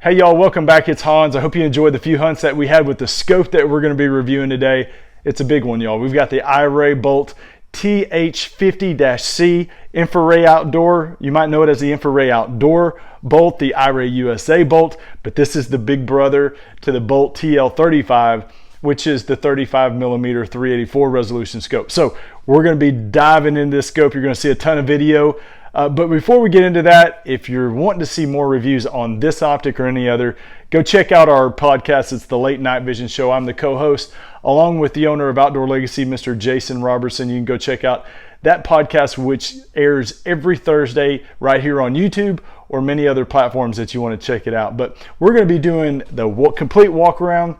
Hey y'all, welcome back. It's Hans. I hope you enjoyed the few hunts that we had with the scope that we're going to be reviewing today. It's a big one, y'all. We've got the iRay Bolt TH50-C InfiRay Outdoor. You might know it as the InfiRay Outdoor Bolt, the iRay USA Bolt, but this is the big brother to the Bolt TL35, which is the 35mm 384 resolution scope. So we're going to be diving into this scope. You're going to see a ton of video. But before we get into that, if you're wanting to see more reviews on this optic or any other, go check out our podcast. It's the Late Night Vision Show. I'm the co-host, along with the owner of Outdoor Legacy, Mr. Jason Robertson. You can go check out that podcast, which airs every Thursday right here on YouTube or many other platforms that you want to check it out. But we're going to be doing the complete walk around.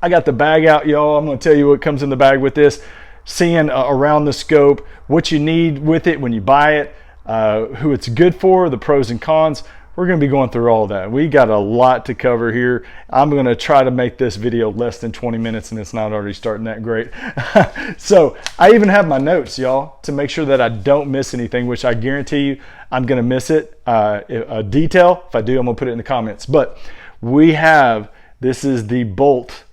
I got the bag out, y'all. I'm going to tell you what comes in the bag with this, seeing around the scope, what you need with it when you buy it, who it's good for, the pros and cons. We're going to be going through all of that. We got a lot to cover here. I'm going to try to make this video less than 20 minutes, and it's not already starting that great. So I even have my notes, y'all, to make sure that I don't miss anything, which I guarantee you I'm going to miss it. A detail, if I do, I'm going to put it in the comments. But we have, this is the Bolt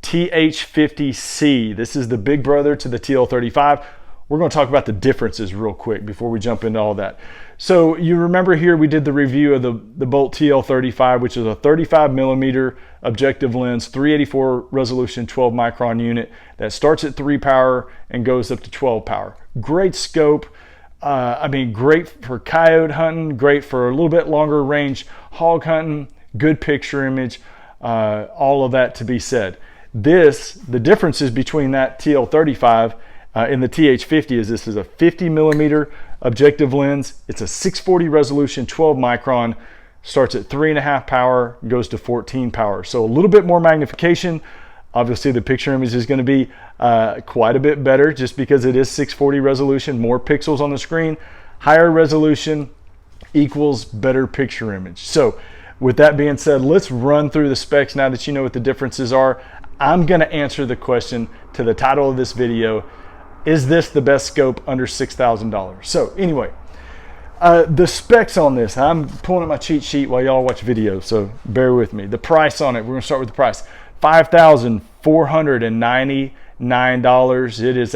TH50-C. This is the big brother to the TL35. We're going to talk about the differences real quick before we jump into all that. So you remember here we did the review of the Bolt TL35, which is a 35mm objective lens, 384 resolution, 12 micron unit that starts at 3 power and goes up to 12 power. Great scope. I mean, great for coyote hunting, great for a little bit longer range hog hunting, good picture image, all of that to be said. The differences between that TL35 and the TH50 is this is a 50mm objective lens. It's a 640 resolution, 12 micron, starts at 3.5 power, goes to 14 power. So a little bit more magnification. Obviously the picture image is going to be quite a bit better just because it is 640 resolution, more pixels on the screen. Higher resolution equals better picture image. So with that being said, let's run through the specs now that you know what the differences are. I'm going to answer the question to the title of this video. Is this the best scope under $6,000? So anyway, the specs on this, I'm pulling up my cheat sheet while y'all watch videos, so bear with me. The price on it, we're gonna start with the price. $5,499. It is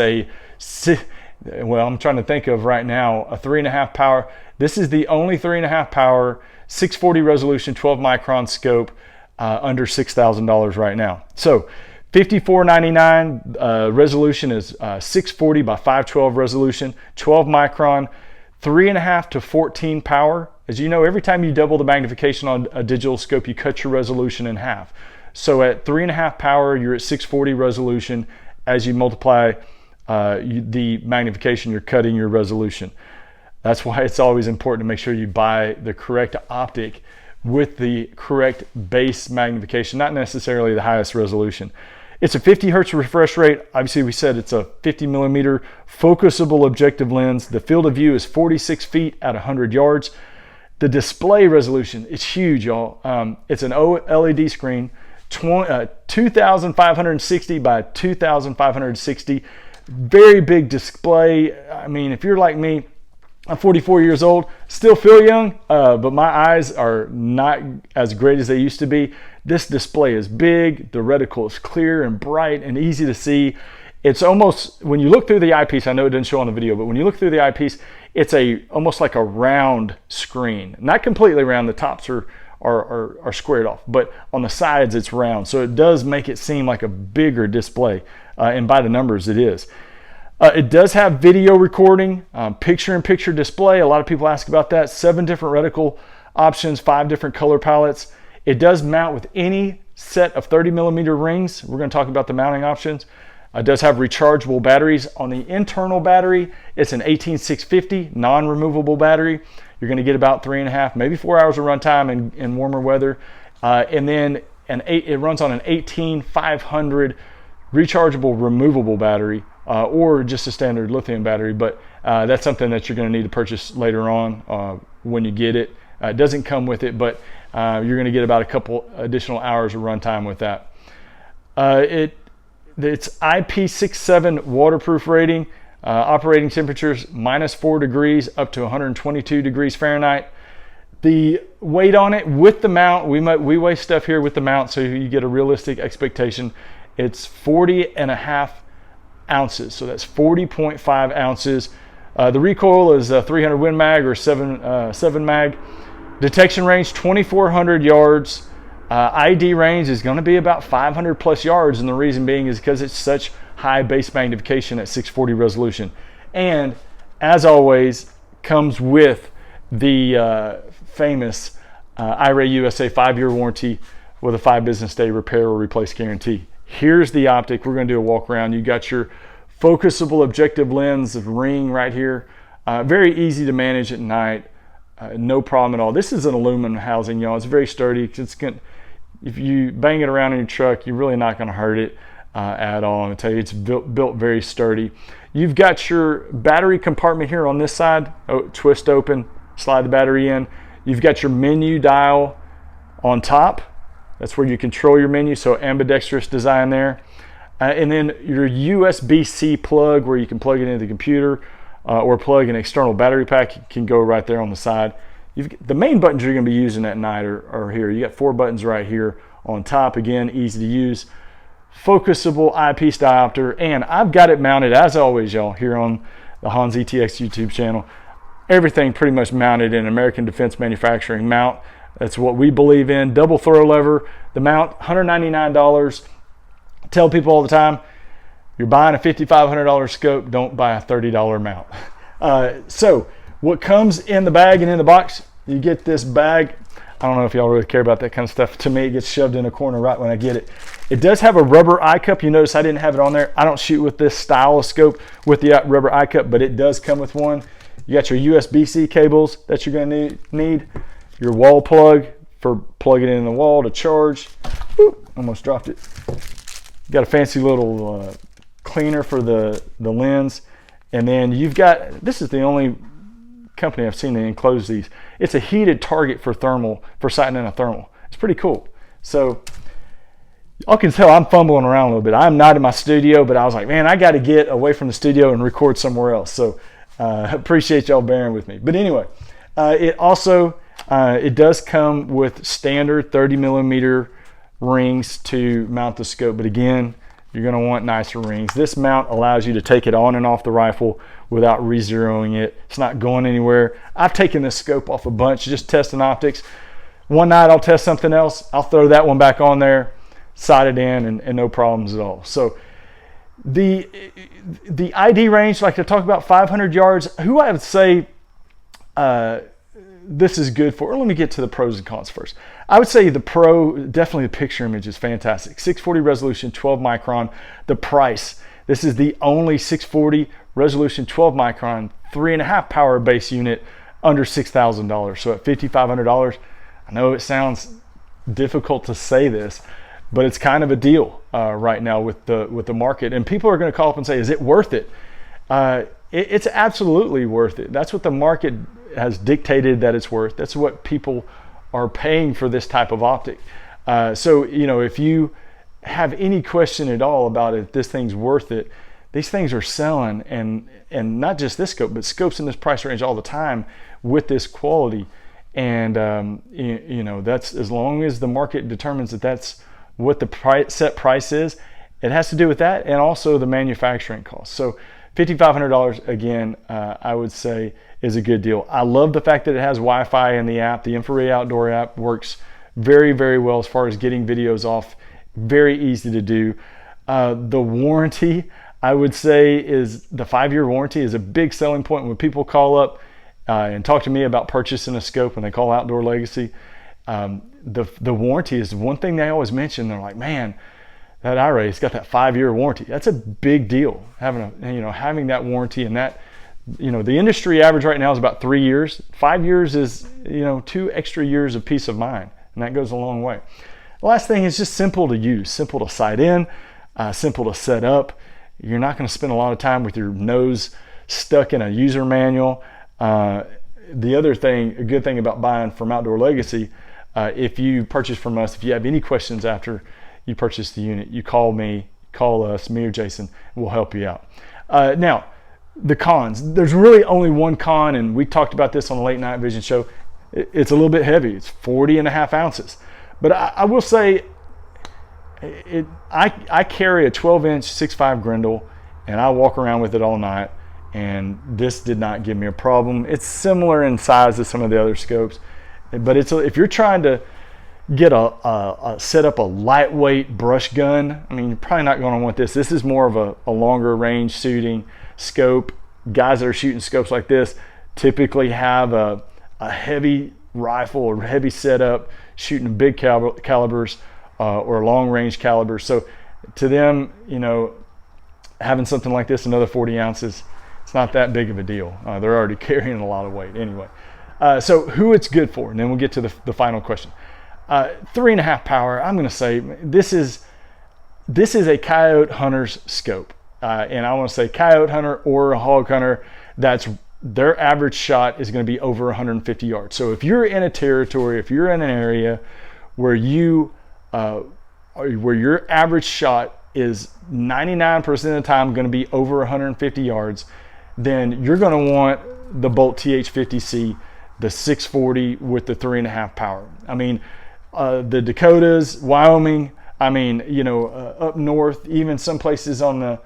well, I'm trying to think of right now, a 3.5 power. This is the only 3.5 power, 640 resolution, 12 micron scope under $6,000 right now. So $54.99 resolution is 640 by 512 resolution, 12 micron, 3.5 to 14 power. As you know, every time you double the magnification on a digital scope, you cut your resolution in half. So at 3.5 power, you're at 640 resolution. As you multiply the magnification, you're cutting your resolution. That's why it's always important to make sure you buy the correct optic with the correct base magnification, not necessarily the highest resolution. It's a 50 hertz refresh rate. Obviously we said it's a 50mm focusable objective lens. The field of view is 46 feet at 100 yards. The display resolution is huge, y'all. It's an OLED screen, 2560 by 2560. Very big display. I mean, if you're like me, I'm 44 years old, still feel young, but my eyes are not as great as they used to be. This display is big, the reticle is clear and bright and easy to see. It's almost, when you look through the eyepiece, I know it didn't show on the video, but when you look through the eyepiece, it's almost like a round screen. Not completely round, the tops are squared off, but on the sides it's round. So it does make it seem like a bigger display, and by the numbers it is. It does have video recording, picture-in-picture display. A lot of people ask about that. 7 different reticle options, 5 different color palettes. It does mount with any set of 30mm rings. We're going to talk about the mounting options. It does have rechargeable batteries. On the internal battery, it's an 18650 non-removable battery. You're going to get about 3.5, maybe 4 hours of runtime in warmer weather. And then it runs on an 18500 rechargeable removable battery. Or just a standard lithium battery, but that's something that you're going to need to purchase later on when you get it. It doesn't come with it, but you're going to get about a couple additional hours of runtime with that. It's IP67 waterproof rating, operating temperatures -4 degrees up to 122 degrees Fahrenheit. The weight on it with the mount, we weigh stuff here with the mount so you get a realistic expectation. It's 40.5 ounces, so that's 40.5 ounces. The recoil is a 300 Win Mag or 7 mag. Detection range 2,400 yards. ID range is going to be about 500 plus yards, and the reason being is because it's such high base magnification at 640 resolution. And as always, comes with the famous iRay USA 5-year warranty with a 5 business day repair or replace guarantee. Here's the optic. We're going to do a walk around. You got your focusable objective lens ring right here. Very easy to manage at night. No problem at all. This is an aluminum housing, y'all. It's very sturdy. If you bang it around in your truck, you're really not going to hurt it at all. I'm going to tell you, it's built very sturdy. You've got your battery compartment here on this side. Twist open, slide the battery in. You've got your menu dial on top. That's where you control your menu, so ambidextrous design there. And then your USB-C plug where you can plug it into the computer or plug an external battery pack can go right there on the side. The main buttons you're going to be using at night are here. You got 4 buttons right here on top. Again, easy to use. Focusable eyepiece diopter, and I've got it mounted as always, y'all, here on the HansETX YouTube channel. Everything pretty much mounted in American Defense Manufacturing mount. That's what we believe in. Double throw lever. The mount, $199. Tell people all the time, you're buying a $5,500 scope, don't buy a $30 mount. So what comes in the bag and in the box, you get this bag. I don't know if y'all really care about that kind of stuff. To me, it gets shoved in a corner right when I get it. It does have a rubber eye cup. You notice I didn't have it on there. I don't shoot with this style of scope with the rubber eye cup, but it does come with one. You got your USB-C cables that you're going to need. Your wall plug for plugging it in the wall to charge. Oop, almost dropped it. Got a fancy little cleaner for the lens. And then you've got, this is the only company I've seen that enclose these. It's a heated target for sighting in a thermal. It's pretty cool. So y'all can tell I'm fumbling around a little bit. I'm not in my studio, but I was like, man, I got to get away from the studio and record somewhere else. So appreciate y'all bearing with me. But anyway, it also, it does come with standard 30 millimeter rings to mount the scope. But again, you're going to want nicer rings. This mount allows you to take it on and off the rifle without re-zeroing it. It's not going anywhere. I've taken this scope off a bunch just testing optics. One night I'll test something else. I'll throw that one back on there, sight it in, and no problems at all. So the ID range, like to talk about 500 yards, who I would say this is good for. Let me get to the pros and cons first. I would say the pro, definitely the picture image is fantastic. 640 resolution, 12 micron. The price, this is the only 640 resolution, 12 micron, 3.5 power base unit under $6,000. So at $5,500, I know it sounds difficult to say this, but it's kind of a deal right now with the market. And people are going to call up and say, is it worth it? It's absolutely worth it. That's what the market has dictated that it's worth. That's what people are paying for this type of optic. So, you know, if you have any question at all about if this thing's worth it, these things are selling, and not just this scope, but scopes in this price range all the time with this quality. And you know, that's, as long as the market determines that that's what the set price is, it has to do with that, and also the manufacturing cost. So $5,500, again, I would say is a good deal. I love the fact that it has Wi-Fi in the app. The InfiRay Outdoor app works very, very well as far as getting videos off. Very easy to do. The warranty, I would say, is the 5-year warranty is a big selling point. When people call up and talk to me about purchasing a scope, when they call Outdoor Legacy, the warranty is one thing they always mention. They're like, man, that iRay, it's got that 5-year warranty. That's a big deal, having that warranty. And that, you know, the industry average right now is about 3 years. 5 years is, 2 extra years of peace of mind, and that goes a long way. The last thing is just simple to use, simple to sight in, simple to set up. You're not going to spend a lot of time with your nose stuck in a user manual. The other thing, a good thing about buying from Outdoor Legacy, if you purchase from us, if you have any questions after you purchase the unit, you call me, call us, me or Jason, we'll help you out. Now, the cons. There's really only one con, and we talked about this on the Late Night Vision show. it's a little bit heavy. It's 40.5 ounces. But I will say, I carry a 12-inch 6.5 Grendel, and I walk around with it all night, and this did not give me a problem. It's similar in size to some of the other scopes, but if you're trying to get set up a lightweight brush gun, I mean, you're probably not going to want this. This is more of a longer range shooting scope. Guys that are shooting scopes like this typically have a heavy rifle or heavy setup, shooting big calibers or long range calibers. So to them, you know, having something like this, another 40 ounces, it's not that big of a deal. They're already carrying a lot of weight anyway. So who it's good for, and then we'll get to the final question. 3.5 power, I'm going to say this is a Coyote Hunters scope. And I want to say Coyote Hunter or a Hog Hunter, that's their average shot is going to be over 150 yards. So if you're in a territory, if you're in an area where where your average shot is 99% of the time going to be over 150 yards, then you're going to want the Bolt TH50-C, the 640 with the 3.5 power. I mean, the Dakotas, Wyoming, I mean, you know, up north, even some places on the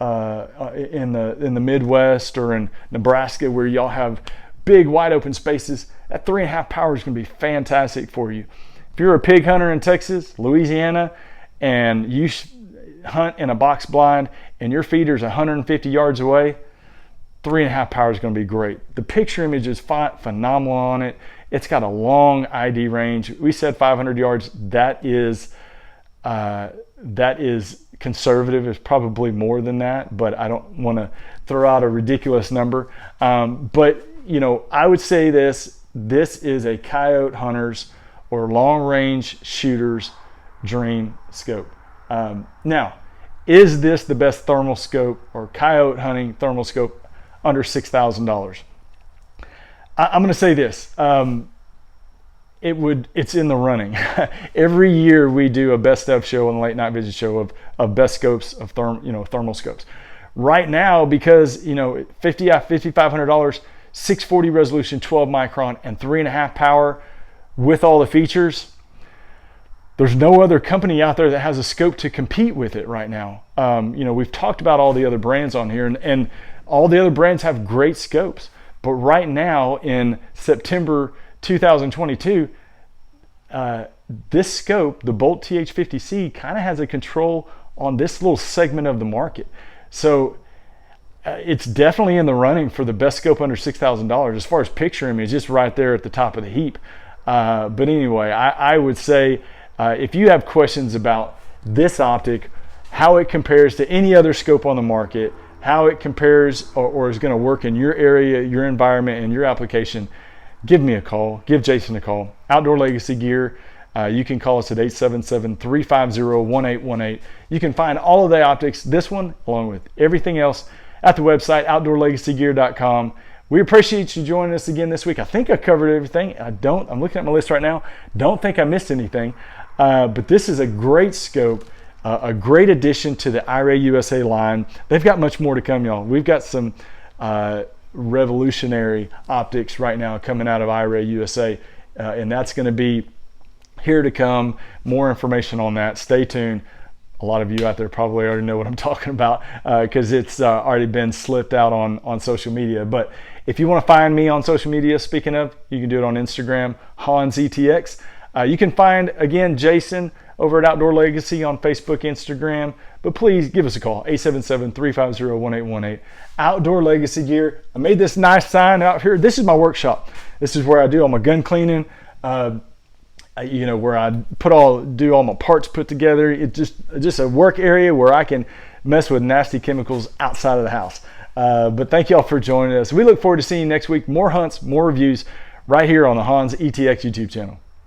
in the Midwest or in Nebraska where y'all have big wide open spaces, that 3.5 power is going to be fantastic for you. If you're a pig hunter in Texas, Louisiana, and you hunt in a box blind and your feeder's 150 yards away, 3.5 power is going to be great. The picture image is phenomenal on it. It's got a long ID range. We said 500 yards. That is conservative. It's probably more than that, but I don't want to throw out a ridiculous number. But you know, I would say this is a Coyote Hunters or long range shooters dream scope. Now, is this the best thermal scope or coyote hunting thermal scope under $6,000? I'm going to say this. It's in the running. Every year we do a best of show on the Late Night Vision show of best scopes of thermal scopes. Right now, because you know, $5,500, 640 resolution, 12 micron, and 3.5 power with all the features, there's no other company out there that has a scope to compete with it right now. You know, we've talked about all the other brands on here, and all the other brands have great scopes. But right now in September 2022, this scope, the Bolt TH50-C, kind of has a control on this little segment of the market. So it's definitely in the running for the best scope under $6,000. As far as picture image, it's right there at the top of the heap. But anyway, I would say if you have questions about this optic, how it compares to any other scope on the market, how it compares or is going to work in your area, your environment, and your application, give me a call. Give Jason a call. Outdoor Legacy Gear. You can call us at 877-350-1818. You can find all of the optics, this one, along with everything else, at the website, outdoorlegacygear.com. We appreciate you joining us again this week. I think I covered everything. I'm looking at my list right now. Don't think I missed anything. But this is a great scope, a great addition to the iRay USA line. They've got much more to come, y'all. We've got some revolutionary optics right now coming out of iRay USA, and that's going to be here to come. More information on that. Stay tuned. A lot of you out there probably already know what I'm talking about because it's already been slipped out on social media. But if you want to find me on social media, speaking of, you can do it on Instagram, HansETX. You can find, again, Jason over at Outdoor Legacy on Facebook, Instagram. But please give us a call, 877-350-1818. Outdoor Legacy Gear. I made this nice sign out here. This is my workshop. This is where I do all my gun cleaning. You know, where I do all my parts put together. It's just a work area where I can mess with nasty chemicals outside of the house. But thank y'all for joining us. We look forward to seeing you next week. More hunts, more reviews right here on the HansETX YouTube channel.